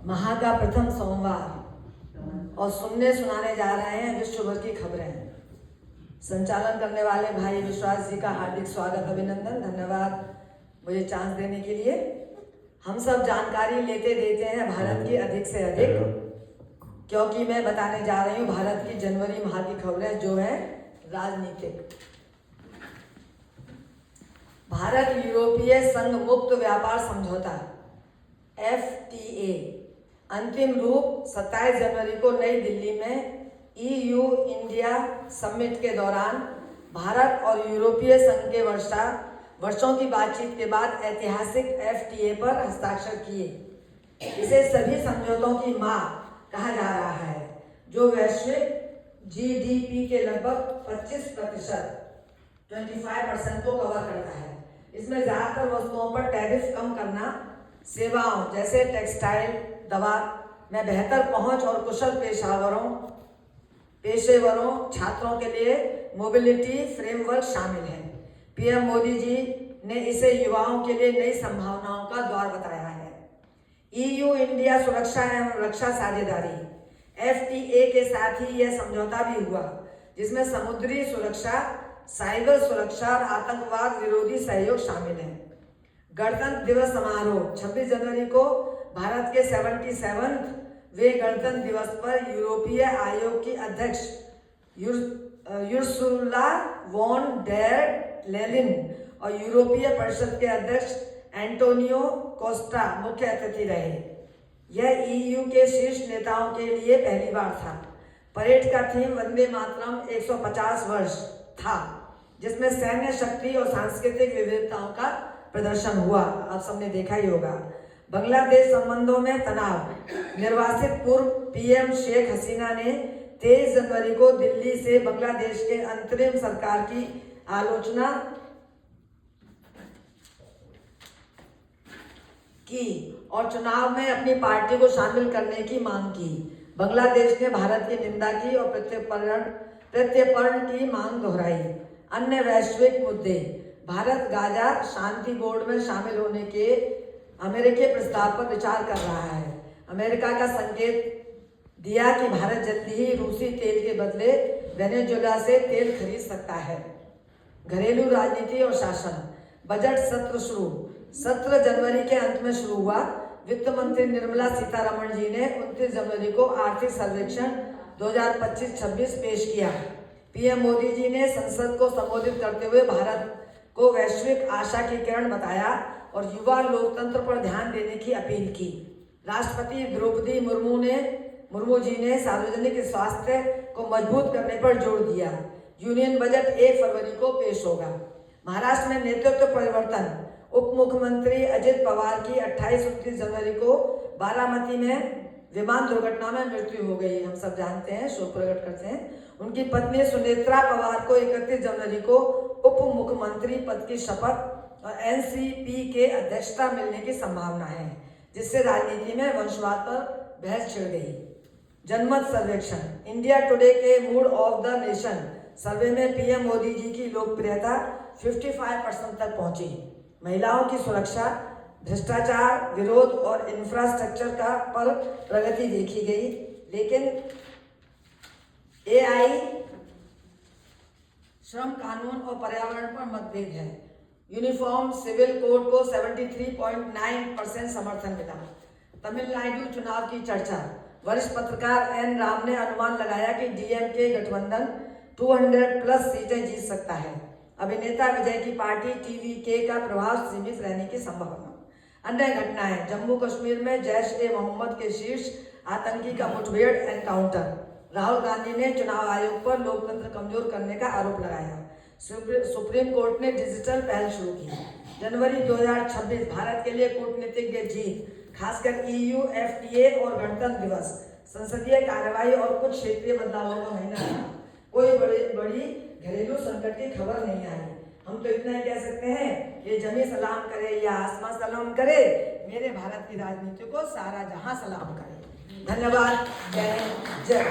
माह का प्रथम सोमवार और सुनने सुनाने जा रहे हैं विश्व भर की खबरें। संचालन करने वाले भाई विश्वास जी का हार्दिक स्वागत, अभिनंदन, धन्यवाद मुझे चांस देने के लिए। हम सब जानकारी लेते देते हैं भारत की अधिक से अधिक, क्योंकि मैं बताने जा रही हूँ भारत की जनवरी माह की खबरें जो है राजनीतिक। भारत यूरोपीय संघ मुक्त व्यापार समझौता FTA अंतिम रूप 27 जनवरी को नई दिल्ली में EU इंडिया समिट के दौरान भारत और यूरोपीय संघ के वर्षों की बातचीत के बाद ऐतिहासिक FTA पर हस्ताक्षर किए। इसे सभी समझौतों की मां कहा जा रहा है, जो वैश्विक GDP के लगभग 25% 25% को कवर करता है। इसमें ज्यादातर वस्तुओं पर टैरिफ कम करना, सेवाओं जैसे टेक्सटाइल, दवा में बेहतर पहुंच और कुशल पेशेवरों छात्रों के लिए मोबिलिटी फ्रेमवर्क शामिल है। PM मोदी जी ने इसे युवाओं के लिए नई संभावनाओं का द्वार बताया है। EU इंडिया सुरक्षा एवं रक्षा साझेदारी FTA के साथ ही यह समझौता भी हुआ, जिसमें समुद्री सुरक्षा, साइबर सुरक्षा और आतंकवाद विरोधी सहयोग शामिल है। गणतंत्र दिवस समारोह 26 जनवरी को भारत के 77वें गणतंत्र दिवस पर यूरोपीय आयोग की अध्यक्ष उर्सुला वॉन डेर लेयन और यूरोपीय परिषद के अध्यक्ष एंटोनियो कोस्टा मुख्य अतिथि रहे। यह EU के शीर्ष नेताओं के लिए पहली बार था। परेड का थीम वंदे मातरम 150 वर्ष था, जिसमें सैन्य शक्ति और सांस्कृतिक विविधताओं का प्रदर्शन हुआ। आप सबने देखा ही होगा। बांग्लादेश संबंधों में तनाव। निर्वासित पूर्व PM शेख हसीना ने 23 जनवरी को दिल्ली से बांग्लादेश के अंतरिम सरकार की आलोचना की और चुनाव में अपनी पार्टी को शामिल करने की मांग की। बांग्लादेश ने भारत की निंदा की और प्रत्यर्पण की मांग दोहराई। अन्य वैश्विक मुद्दे। भारत गाजा शांति बोर्ड में शामिल होने के अमेरिकी प्रस्ताव पर विचार कर रहा है। अमेरिका का संकेत दिया कि भारत जल्दी ही रूसी तेल के बदले वेनेजुएला से तेल खरीद सकता है। घरेलू राजनीति और शासन। बजट सत्र शुरू। सत्र जनवरी के अंत में शुरू हुआ। वित्त मंत्री निर्मला सीतारमण जी ने 29 जनवरी को आर्थिक सर्वेक्षण 2025-26 पेश किया। PM मोदी जी ने संसद को संबोधित करते हुए भारत को वैश्विक आशा की किरण बताया और युवा लोकतंत्र पर ध्यान देने की अपील की। राष्ट्रपति द्रौपदी मुर्मू जी ने सार्वजनिक स्वास्थ्य को मजबूत करने पर जोर दिया। यूनियन बजट 1 फरवरी को पेश होगा। महाराष्ट्र में नेतृत्व परिवर्तन। उप मुख्यमंत्री अजित पवार की 28-29 जनवरी को बारामती में विमान दुर्घटना में मृत्यु हो गई। हम सब जानते हैं, शोक प्रकट करते हैं। उनकी पत्नी सुनेत्रा पवार को 31 जनवरी को उप मुख्यमंत्री पद की शपथ और NCP के अध्यक्षता मिलने की संभावना है, जिससे राजनीति में वंशवाद पर बहस छिड़ गई। जनमत सर्वेक्षण। इंडिया टुडे के मूड ऑफ द नेशन सर्वे में PM मोदी जी की लोकप्रियता 55% तक पहुंची। महिलाओं की सुरक्षा, भ्रष्टाचार विरोध और इंफ्रास्ट्रक्चर पर प्रगति देखी गई, लेकिन AI, श्रम कानून और पर्यावरण पर मतभेद है। यूनिफॉर्म सिविल कोड को 73.9% समर्थन मिला। तमिलनाडु चुनाव की चर्चा। वरिष्ठ पत्रकार N राम ने अनुमान लगाया कि DMK गठबंधन 200+ सीटें जीत सकता है। अभिनेता विजय की पार्टी TVK का प्रभाव सीमित रहने की संभावना। अन्य घटनाएं। जम्मू कश्मीर में जैश-ए-मोहम्मद के शीर्ष आतंकी का मुठभेड़ एनकाउंटर। राहुल गांधी ने चुनाव आयोग पर लोकतंत्र कमजोर करने का आरोप लगाया। सुप्रीम कोर्ट ने डिजिटल पहल शुरू की। जनवरी 2026 भारत के लिए कूटनीतिक जीत, खासकर EU FTA और गणतंत्र दिवस। संसदीय कार्यवाही और कुछ क्षेत्रीय बदलावों का महीना था। कोई बड़ी घरेलू संकट की खबर नहीं आई। हम तो इतना ही कह सकते हैं कि जमी सलाम करे या आसमां सलाम करे, मेरे भारत की राजनीति को सारा जहां सलाम करे। धन्यवाद। जय हिंद, जय।